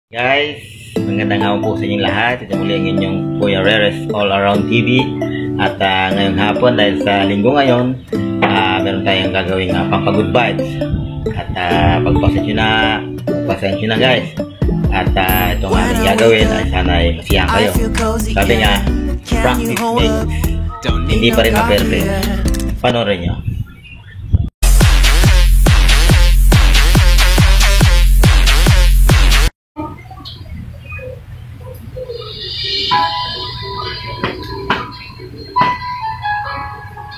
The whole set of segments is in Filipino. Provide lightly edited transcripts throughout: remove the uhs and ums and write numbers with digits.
Guys, magandang hapon po sa inyong lahat. Ito muli ang inyong Kuya Reres All Around TV. At ngayong hapon, dahil sa linggo ngayon, meron tayong gagawing pampagood vibes. At pagpasensyo na guys. At itong ating gagawin ay sana ay masiyahan kayo. Sabi nga, practice makes hindi pa rin ma-perfect. Panoorin nyo.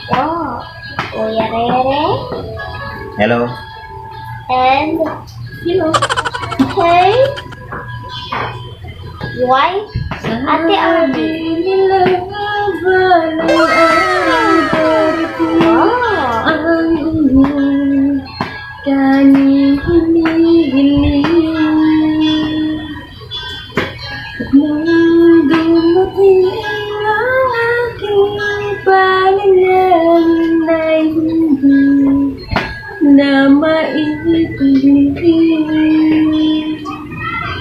Oh, Kuya Rere. Hello. And hello. Hey. Why? Ate Arby. Na maibigin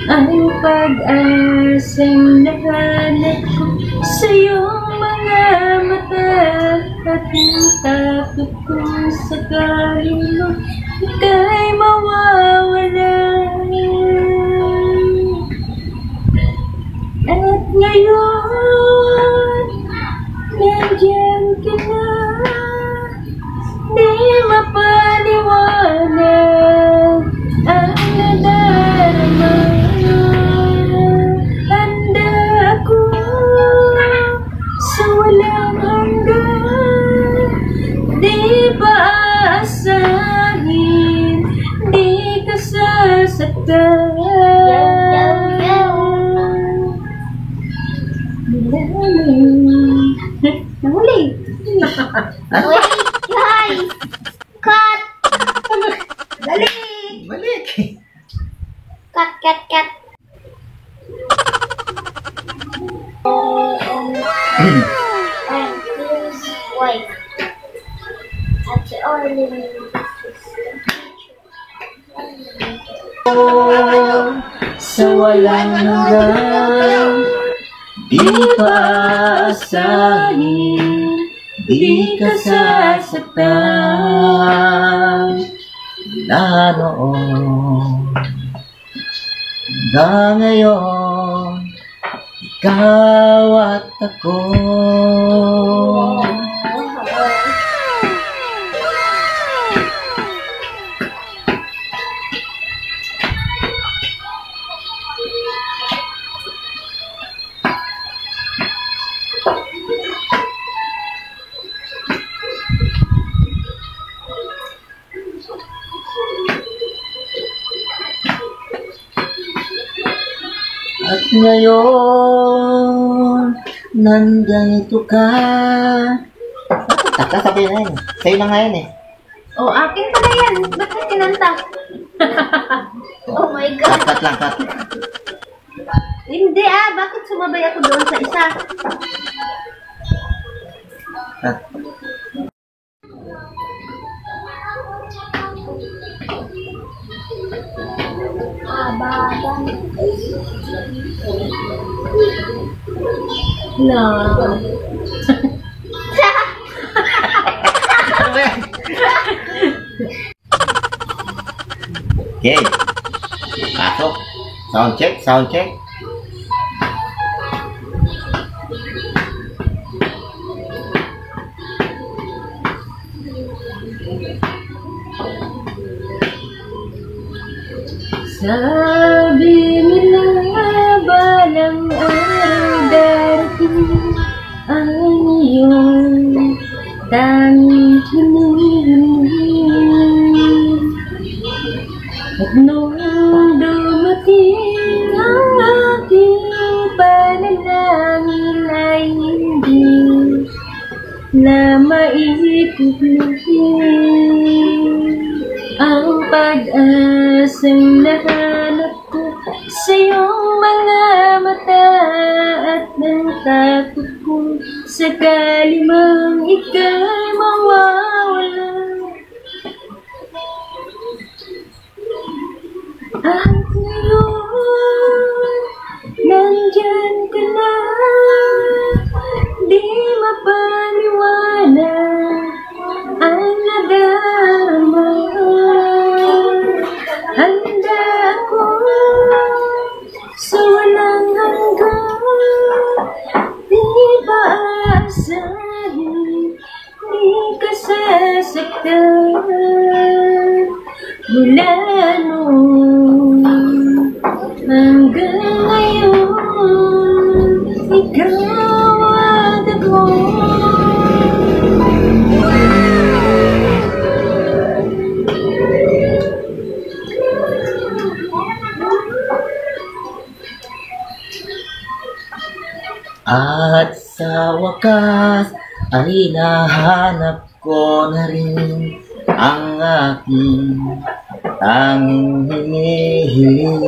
ang pag-asang nahanap ko sa iyong mga mata at ang takot kong sakaling mo ika'y mawawala. At ngayon nandiyan ka na, di mapaliwanag ang nadarama. Handa ako sa walang hanggan, di pa aasahin, di ka sasaktan. Nahuli. Wait, guys. Cut. Balik! Balik! Cut. And his wife. Ate Arlene. Sa walang hanggan, di pa asahin, di ka sasaktan. Mula noon hanggang ngayon, ikaw at ako. At ngayon, nandito ka. Sabi na yun. Sa'yo na nga yan eh. Oh, akin pala yan. Bakit kinanta? Oh my God. Cut lang. Hindi bakit sumabay ako doon sa isa? Cut. No. Okay. Pasok. Sound check. Sabi nila balang araw darating ang iyong tanging hinihiling. At nung dumating ang aking panalangin ay hindi na maikublihin ang pag-asang nahanap ko sa iyong mga mata at ng takot ko sakali mang ika'y mawawala. At ngayon At sa wakas ay nahanap ko na rin ang aking tanging hinihiling.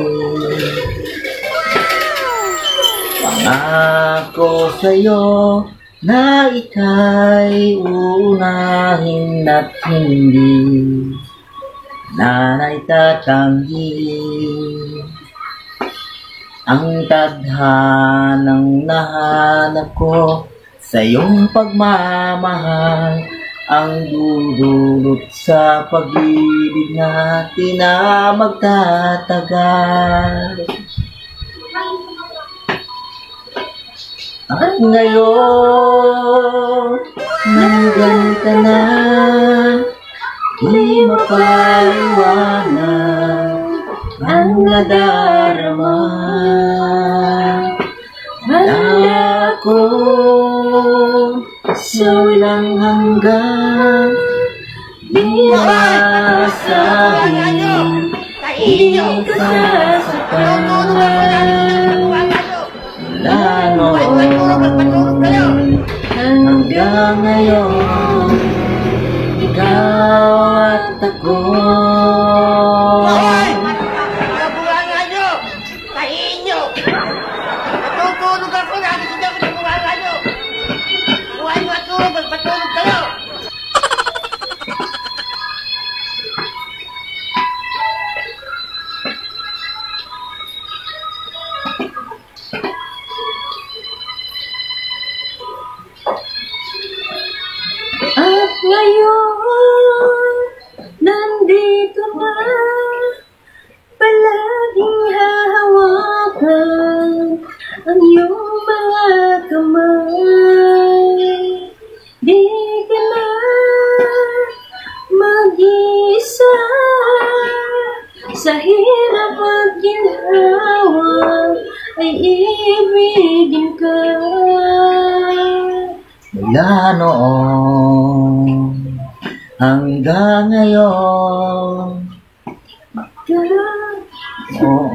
Pangako sa'yo na ika'y uunahin at hindi na naitatanggi. Ang tadhanang nahanap ko sa iyong pagmamahal ang dudulot sa pag-ibig natin na magtatagal. At ngayon, nandyan ka na, di mapaliwanag ang nadarama. Handa ko sa walang hanggan, di masahin, di sasaktan. Mula noon hanggang ngayon, ikaw at ako. Bunga nyo! Kahiin nyo! Natutulog ako! Nakikita ko ng bunga nyo! Buhay nyo at tulog! Magpatulog kayo! At ngayon, nandito na, palaging hahawakan ang iyong mga kamay. Di ka na mag-isa sa hirap at ginhawa, ay ibigin ka. Mula noon hanggang ngayon. Oh.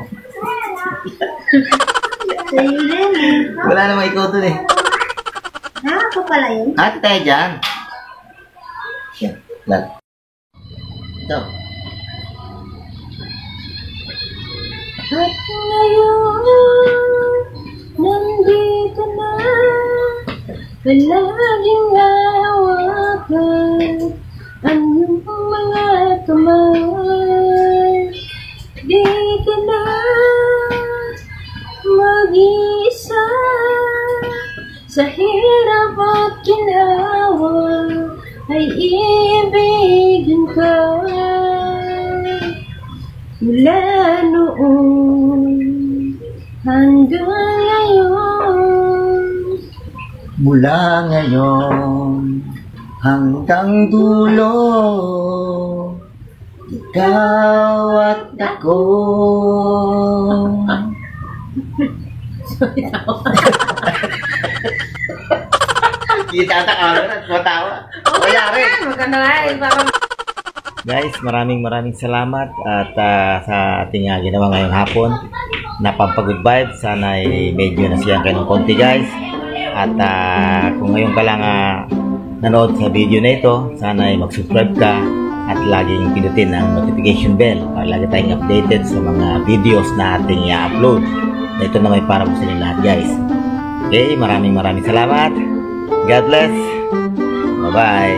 Sa'yo rin eh. Wala namang ikaw dun eh. Ako pala yun. Ate tayo dyan. Yan, lahat. Ito. At ngayon, nandito na, palaging hahawakan ang iyong mga kamay. Di ka na mag-isa sa hirap at ginhawa, ay ibigin ka. Mula noon hanggang ngayon, Mula ngayon hanggang dulo, ikaw at ako. Kita ka na, matawa. okay lang, maganda nga eh, parang Guys, maraming salamat at sa ating ginawa ngayong hapon na pampagood vibes. Sana ay medyo nasiyang kayo ng konti guys. At kung ngayon ka lang nanood sa video na ito, sana ay mag-subscribe ka at laging pinutin ang notification bell para lagi tayong updated sa mga videos na ating i-upload. Ito na may para po sa inyo lahat guys. Okay, maraming salamat. God bless. Bye-bye.